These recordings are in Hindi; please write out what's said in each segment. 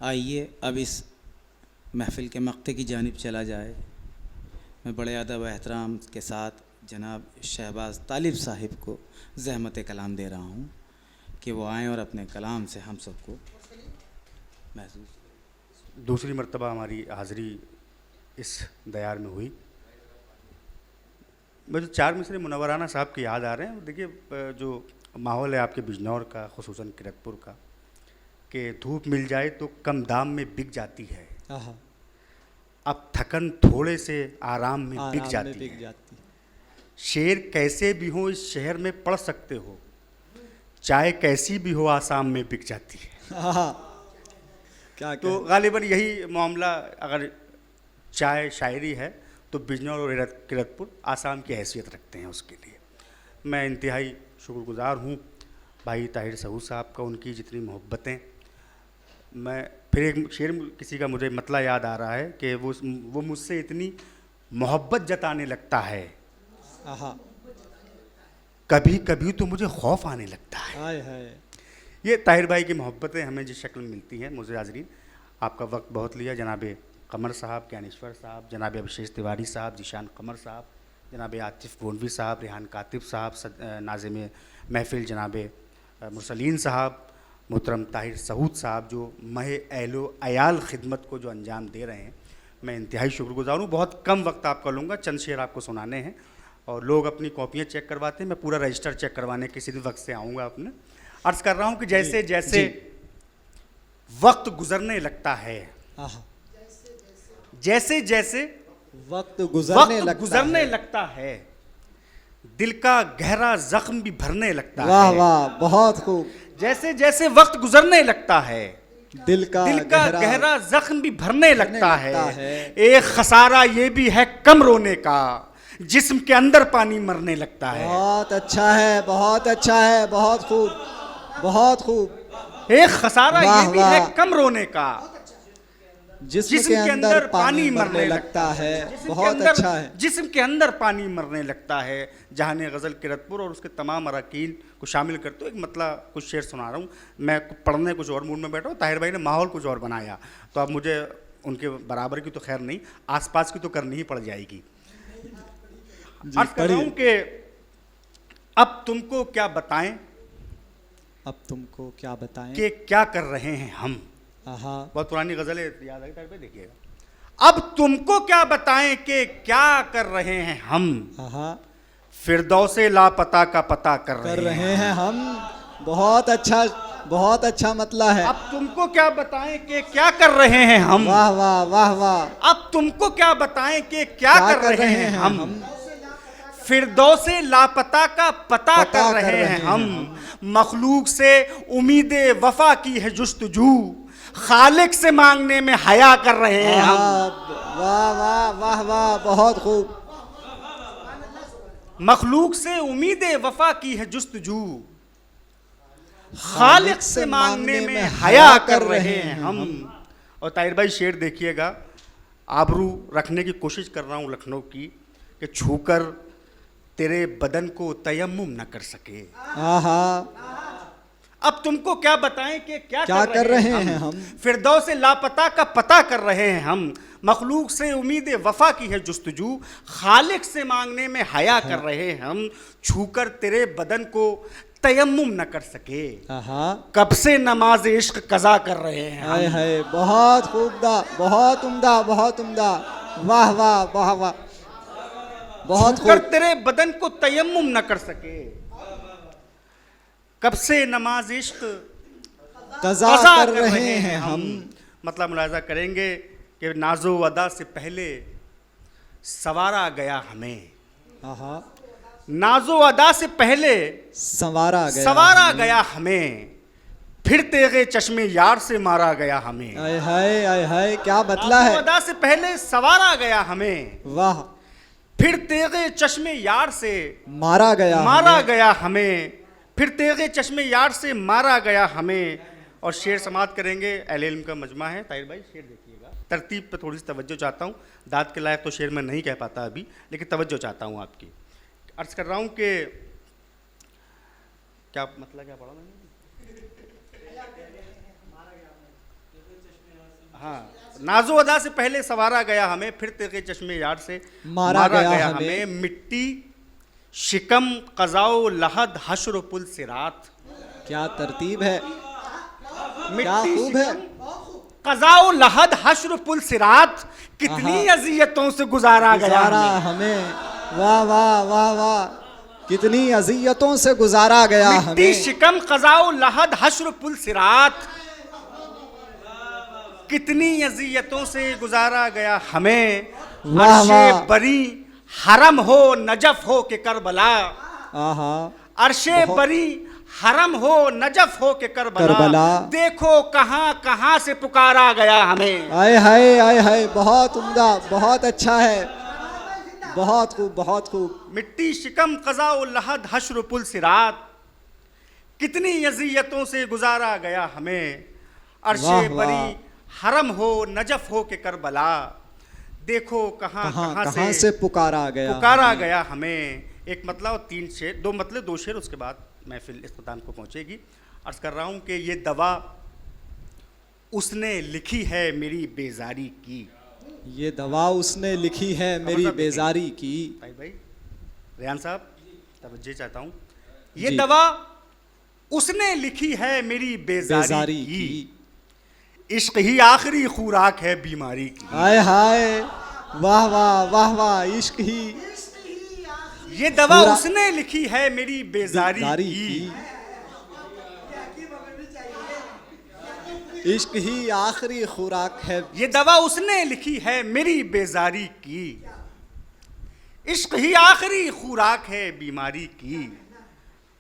आइए अब इस महफ़िल के मक्ते की जानिब चला जाए। मैं बड़े अदब व एहतराम के साथ जनाब शहबाज तालिब साहिब को ज़हमत कलाम दे रहा हूँ कि वो आएँ और अपने कलाम से हम सबको महसूस। दूसरी मर्तबा हमारी हाज़िरी इस दयार में हुई। मुझे चार मिसरे मुनव्वराना साहब की याद आ रहे हैं। देखिए, जो माहौल है आपके बिजनौर का, खुसूसन किरतपुर का, कि धूप मिल जाए तो कम दाम में बिक जाती है, अब थकन थोड़े से आराम में बिक जाती है। शेर कैसे भी हो इस शहर में पढ़ सकते हो, चाय कैसी भी हो आसाम में बिक जाती है। क्या तो गालिबन यही मामला, अगर चाय शायरी है तो बिजनौर और किरतपुर आसाम की हैसियत रखते हैं। उसके लिए मैं इंतहाई शुक्रगुज़ार हूँ भाई ताहिर सहूद साहब का, उनकी जितनी मोहब्बतें। मैं फिर एक शेर किसी का मुझे मतला याद आ रहा है कि वो मुझसे इतनी मोहब्बत जताने लगता है, कभी कभी तो मुझे खौफ आने लगता है। ये ताहिर भाई की मोहब्बतें हमें जिस शक्ल में मिलती हैं। मुझे हाज़रीन आपका वक्त बहुत लिया। जनाब कमर साहब, ज्ञानेश्वर साहब, जनाब अभिशेष तिवारी साहब, जीशान कमर साहब, जनाब आतिफ गोंडवी साहब, रेहान कातिब साहब, नाज़िम महफिल जनाब मुरसलीन साहब, मोहतरम ताहिर सहूद साहब, जो महे एहलो अयाल खिदमत को जो अंजाम दे रहे हैं, मैं इंतहाई शुक्रगुज़ार हूँ। बहुत कम वक्त आपका लूँगा, चंद शेर आपको सुनाने हैं और लोग अपनी कॉपियाँ चेक करवाते हैं। मैं पूरा रजिस्टर चेक करवाने किसी भी वक्त से आऊँगा। अपने अर्ज़ कर रहा हूँ कि जैसे जैसे वक्त गुजरने लगता है, जैसे जैसे वक्त गुजरने लगता है, दिल का गहरा जख्म भी भरने लगता है। वाह वाह, बहुत खूब। जैसे जैसे वक्त गुजरने लगता है, दिल का गहरा जख्म भी भरने लगता है। एक खसारा ये भी है कम रोने का, जिस्म के अंदर पानी मरने लगता है। बहुत अच्छा है, बहुत अच्छा है, बहुत खूब, बहुत खूब। एक खसारा ये भी है कम रोने का, जिस्म के अंदर पानी मरने लगता है। बहुत अच्छा है। जिस्म के अंदर पानी मरने लगता है। जहाने गज़ल किरतपुर और उसके तमाम अरकान को शामिल करते हो एक मतलब कुछ शेर सुना रहा हूँ। मैं पढ़ने कुछ और मूड में बैठा हूँ, ताहिर भाई ने माहौल कुछ और बनाया, तो अब मुझे उनके बराबर की तो खैर नहीं, आसपास की तो करनी ही पड़ जाएगी। अर्ज़ कर रहा हूँ कि अब तुमको क्या बताएं, अब तुमको क्या बताएं कि क्या कर रहे हैं हम। बहुत पुरानी गज़ल है, याद आई ताहिर भाई, देखिएगा। अब तुमको क्या बताएं कि क्या कर रहे हैं हम, फिरदौसे लापता का पता कर रहे हैं हम। बहुत अच्छा, बहुत अच्छा मतला है। अब तुमको क्या बताएं कि क्या कर रहे हैं हम। वाह वाह वाह वाह। अब तुमको क्या बताएं कि क्या कर रहे हैं हम, फिरदौसे लापता का पता कर रहे हैं हम। मखलूक से उम्मीद वफा की है जुस्तजू, खालिक से मांगने में हया कर रहे हैं हम। वाह वाह वाह वाह, बहुत खूब। मखलूक से उम्मीद वफा की है जुस्तजू, खालिक से मांगने में हया कर रहे हैं हम। और ताहिर भाई शेर देखिएगा, आबरू रखने की कोशिश कर रहा हूँ लखनऊ की, कि छूकर तेरे बदन को तयम्मुम न कर सके। अब तुमको क्या बताएं कि क्या कर रहे हैं हम, फिरदौस लापता का पता कर रहे हैं हम। मखलूक से उम्मीद वफा की है जुस्तजू, खालिक से मांगने में हया कर रहे हैं हम। छूकर तेरे बदन को तयम्मुम न कर सके, कब से नमाज इश्क कज़ा कर रहे हैं हम। है बहुत खूबदा, बहुत उम्दा, बहुत उम्दा। वाह वाह वाह वाह, बहुत छूकर तेरे बदन को तयम्मुम न कर सके, कब से नमाज इश्क कज़ा कर रहे हैं हम। मतलब मुलाज़ा करेंगे कि नाज़ो अदा से पहले सवारा गया हमें, नाज़ो अदा से पहले सवारा गया हमें, फिर तेगे चश्मे यार से मारा गया हमें। आय हाय, क्या बतला है। अदा से पहले सवारा गया हमें, वाह, फिर तेगे चश्मे यार से मारा गया हमें, फिर तेगे चश्मे यार से मारा गया हमें। और शेर समाप्त करेंगे, अहले इल्म का मजमा है। ताहिर भाई शेर देखिएगा, तरतीब पे थोड़ी सी तवज्जो चाहता हूँ। दाद के लायक तो शेर मैं नहीं कह पाता अभी, लेकिन तवज्जो चाहता हूँ आपकी। अर्ज़ कर रहा हूँ कि क्या मतलब, क्या पढ़ा मैंने, हाँ, नाजो अदा से पहले सवारा गया हमें, फिर तेरे चश्मे यार से मारा गया हमें। मिट्टी शिकम कज़ाओ लहद हश्र पुल सिरात। क्या तरतीब है, क्या मिट्टी खूब है। कज़ाओ लहद हश्र पुल सिरात, कितनी अजियतों से गुजारा गया गुजारा हमें। हमें, वाह वाह वाह वाह, कितनी अजियतों से गुजारा गया मिट्टी हमें। शिकम कज़ाओ लहद हश्र पुल सिरात, कितनी अजियतों से गुजारा गया हमें। वाह अर्शे वाह। बरी हरम हो नजफ हो के करबला, आहा, अर्शे बरी हरम हो नजफ हो के करबला, देखो कहां कहां से पुकारा गया हमें। आए हाय आए हाय, बहुत उम्दा, बहुत अच्छा है, बहुत खूब बहुत खूब। मिट्टी शिकम कज़ाओ लहद हश्र पुल सिरात, कितनी अजियतों से गुजारा गया हमें। अर्शे वाह, वाह। बरी हरम हो नजफ हो के करबला, देखो कहां कहां से पुकारा पुकारा गया हमें। एक मतलब और 3 शेर, 2 मतलब 2 शेर, उसके बाद महफिल इख्तिताम को पहुंचेगी। अर्ज कर रहा हूं कि ये दवा उसने लिखी है मेरी बेजारी की। ये दवा उसने लिखी है मेरी साहब बेजारी की। भाई रेहान साहब तवज्जो चाहता हूं। ये जी। दवा उसने लिखी है मेरी बेजारी बेजारी की, की। इश्क ही आखिरी खुराक है बीमारी की। हाय हाय, वाह वाह वाह वाह, इश्क ही ये दवा पूरा- उसने लिखी है मेरी बेजारी की, इश्क ही आखिरी खुराक है। ये दवा उसने लिखी है मेरी बेजारी की, इश्क ही आखिरी खुराक है बीमारी की।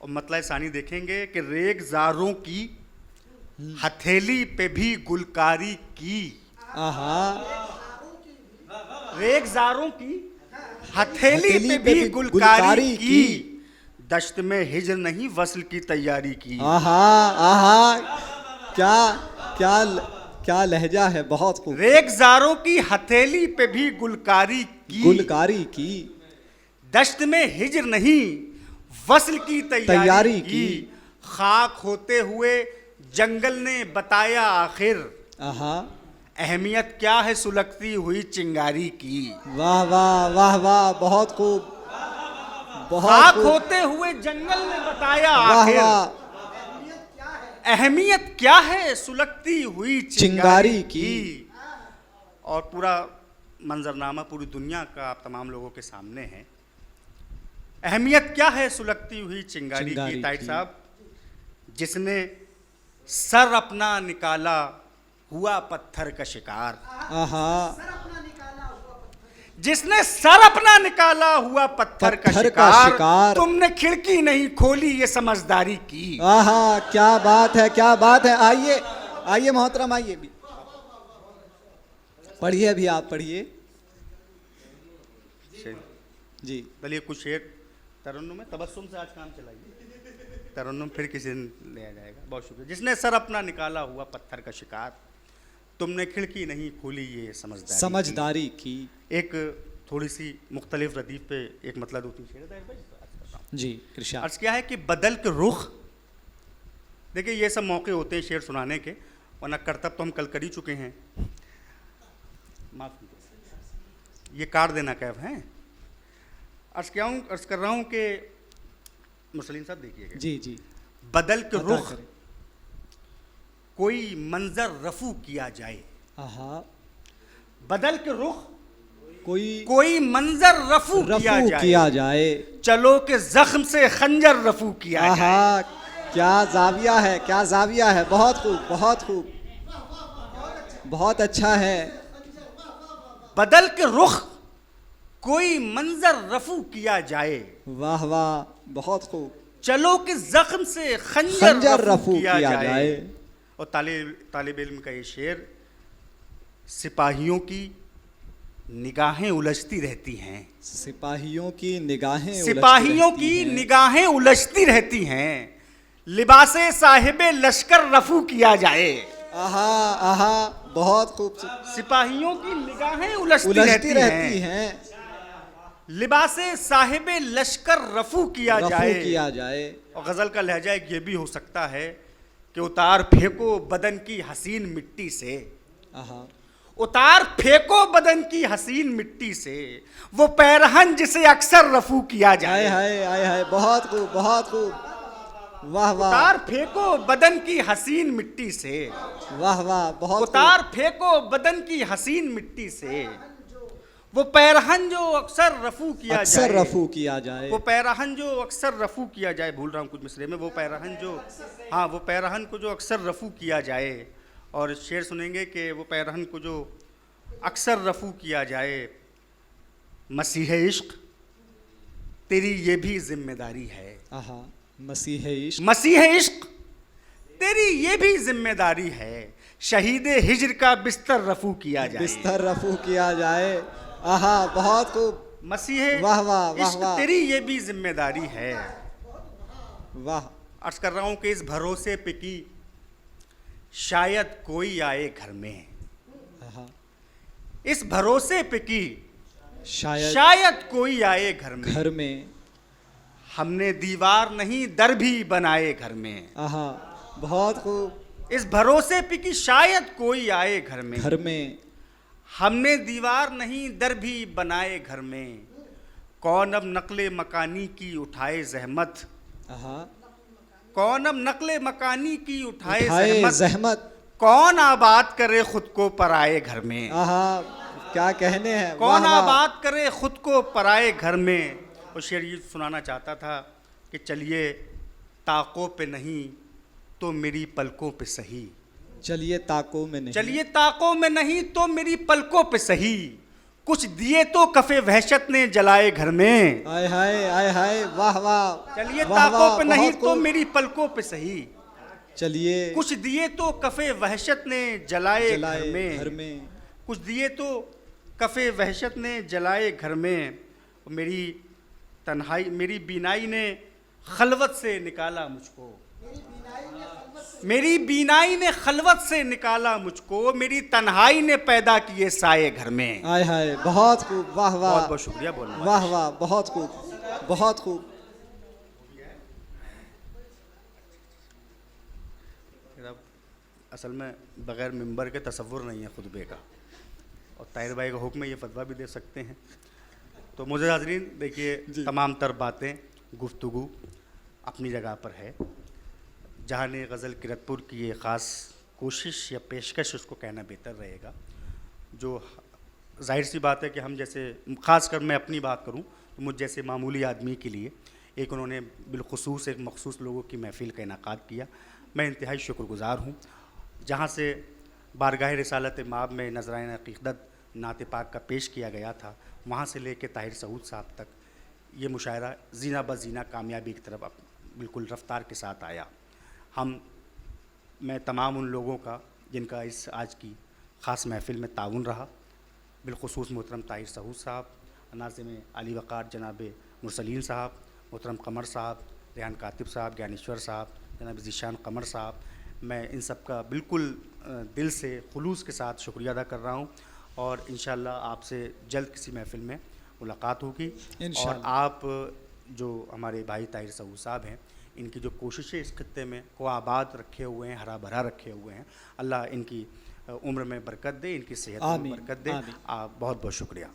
और मतलब सानी देखेंगे कि रेगजारों की हथेली पे भी गुलकारी की। आहा, रेगजारों की हथेली पे भी गुलकारी की, दश्त में हिजर नहीं वस्ल की तैयारी की। आहा आहा, क्या क्या क्या लहजा है, बहुत खूब। रेगजारों की हथेली पे भी गुलकारी की, गुलकारी की, दश्त में हिजर नहीं वस्ल की तैयारी की। खाक होते हुए जंगल ने बताया आखिर, आहा, अहमियत क्या है सुलगती हुई चिंगारी की। वाह वाह वाह वाह, बहुत खूब, बहुत खाक खूब। होते हुए जंगल ने बताया वाह आखिर, वाह, अहमियत क्या है सुलगती हुई चिंगारी की। और पूरा मंजरनामा पूरी दुनिया का आप तमाम लोगों के सामने है। अहमियत क्या है सुलगती हुई चिंगारी की। ताइट साहब, जिसने सर अपना निकाला हुआ पत्थर का शिकार, आहा, जिसने सर अपना निकाला हुआ पत्थर का शिकार, तुमने खिड़की नहीं खोली ये समझदारी की। आहा, क्या बात है, क्या बात है। आइए आइए मोहतरम, आइए भी पढ़िए, अभी आप पढ़िए जी। चलिए कुछ शेर तरन्नुम में, तबस्सुम से आज काम चलाइए, तरन्नुम फिर किसी दिन ले आ जाएगा। बहुत शुक्रिया। जिसने सर अपना निकाला हुआ पत्थर का शिकार, तुमने खिड़की नहीं खोली ये समझदारी की। एक थोड़ी सी मुख्तलिफ रदीफ पे एक मतलब 2-3 शेर जी इरशाद। अर्ज क्या है कि बदल के रुख, देखिए ये सब मौके होते हैं शेर सुनाने के, वरना करतब तो हम कल कर ही चुके हैं। माफ ये काट देना कैब है। अर्ज कर रहा हूँ कि मुसलिम साहब देखिएगा जी जी। बदल के रुख कोई मंजर रफू किया जाए, आहा, बदल के रुख कोई मंजर रफू किया जाए, चलो के जख्म से खंजर रफू किया जाए। आहा, क्या जाविया है, क्या जाविया है, बहुत खूब बहुत खूब, बहुत अच्छा है। बदल के रुख कोई मंजर रफू किया जाए, वाह वाह, बहुत खूब, चलो के जख्म से खंजर रफू किया जाए। और तालिब इल्म का ये शेर, सिपाहियों की निगाहें उलझती रहती हैं, सिपाहियों की निगाहें उलझती रहती हैं, लिबासे साहिबे लश्कर रफू किया जाए। आहा आहा, बहुत खूब। सिपाहियों की निगाहें उलझती रहती हैं, लिबासे साहिबे लश्कर रफू किया जाए। और गजल का लहजा एक ये भी हो सकता है कि उतार फेंको बदन की हसीन मिट्टी से, आहा, उतार फेंको बदन की हसीन मिट्टी से वो पैरहन जिसे अक्सर रफू किया हाय जाए। हाय हाय हाय, बहुत खूब, बहुत खूब, वाह वाह, उतार फेंको बदन की हसीन मिट्टी से, वाह वाह, बहुत उतार फेंको बदन की हसीन मिट्टी से वो पैरहन जो अक्सर रफू किया जाए। अक्सर रफू किया जाए। वो पैरहन जो अक्सर रफू किया जाए, भूल रहा हूँ कुछ मिसरे में, वो पैरहन जो, हाँ, वो पैरहन को जो अक्सर रफू किया जाए। और शेर सुनेंगे कि वो पैरहन को जो अक्सर रफू किया जाए, मसीह इश्क तेरी ये भी जिम्मेदारी है। आहा, मसीह इश्क, मसीह इश्क तेरी ये भी जिम्मेदारी है, शहीद हिज्र का बिस्तर रफू किया जाए। बिस्तर रफू किया जाए। आहा, बहुत खूब, मसीह वाह वाह, वाह इश्क वाह, तेरी ये भी जिम्मेदारी है। वाह, अर्ज कर रहा हूं कि इस भरोसे पे कि शायद कोई आए घर में, आहा, इस भरोसे पे कि शायद शायद कोई आए घर में, घर में, हमने दीवार नहीं दर भी बनाए घर में। आहा, बहुत खूब, इस भरोसे पे कि शायद कोई आए घर में, घर में, हमने दीवार नहीं दर भी बनाए घर में। कौन अब नकले मकानी की उठाए जहमत, आहा, कौन अब नकले मकानी की उठाए उठाए जहमत, जहमत, कौन आबाद करे खुद को पराए घर में। आहा, क्या कहने हैं, कौन वाह वाह, आबाद करे खुद को पराए घर में। और शेर ये सुनाना चाहता था कि चलिए ताकों पे नहीं तो मेरी पलकों पे सही, चलिए ताकों में नहीं, चलिए ताकों में नहीं तो मेरी पलकों पे सही, कुछ दिए तो कफे वहशत ने जलाए घर में। हाय हाय हाय हाय, वाह वाह, चलिए वाह ताकों वाह, पे नहीं बहुत तो खूब, मेरी पलकों पे सही, चलिए कुछ दिए तो कफे वहशत ने जलाए घर जलाए में। घर में, कुछ दिए तो कफे वहशत ने जलाए घर में। मेरी तन्हाई, मेरी बीनाई ने खलवत से निकाला मुझको, मेरी बीनाई ने खलवत से निकाला मुझको, मेरी तन्हाई ने पैदा किए साए घर में। हाय हाय, बहुत खूब, वाह वाह, बहुत बहुत शुक्रिया बोलने वाह वाह, बहुत खूब, बहुत खूब, असल में बगैर मिंबर के तसव्वुर नहीं है खुतबे का, और ताहिर भाई का हुक्म ये फतवा भी दे सकते हैं। तो मुझे हाज़रीन देखिए, तमाम तर बातें गुफ्तगू अपनी जगह पर है। जहान गज़ल किरतपुर की ये ख़ास कोशिश या पेशकश उसको कहना बेहतर रहेगा, जो जाहिर सी बात है कि हम जैसे, ख़ास कर मैं अपनी बात करूं तो मुझ जैसे मामूली आदमी के लिए एक उन्होंने बिलखुसूस एक मखसूस लोगों की महफ़िल का इनेकाद किया। मैं इंतहाई शुक्रगुज़ार हूँ। जहाँ से बारगाह रिसालत माब में नज़राना अक़ीदत नात पाक का पेश किया गया था, वहाँ से लेके ताहिर सऊद साहब तक ये मुशायरा जीना ब जीना कामयाबी की तरफ बिल्कुल रफ्तार के साथ आया। मैं तमाम उन लोगों का जिनका इस आज की ख़ास महफ़िल में ताउन रहा, बिलखुसूस मोहतरम ताहिर सऊद साहब, नाज़िम अली वक़ार जनाब मुरसलीन साहब, मोहतरम कमर साहब, रेहान कातिब साहब, ज्ञानेश्वर साहब, जनाब ज़ीशान कमर साहब, मैं इन सब का बिल्कुल दिल से खुलूस के साथ शुक्रिया अदा कर रहा हूँ। और इंशाअल्लाह आपसे जल्द किसी महफ़िल में मुलाकात होगी। और आप जो हमारे भाई ताहिर सऊद साहब हैं, इनकी जो कोशिशें इस खित्ते में को आबाद रखे हुए हैं, हरा भरा रखे हुए हैं, अल्लाह इनकी उम्र में बरकत दे, इनकी सेहत में बरकत दे। आप बहुत बहुत शुक्रिया।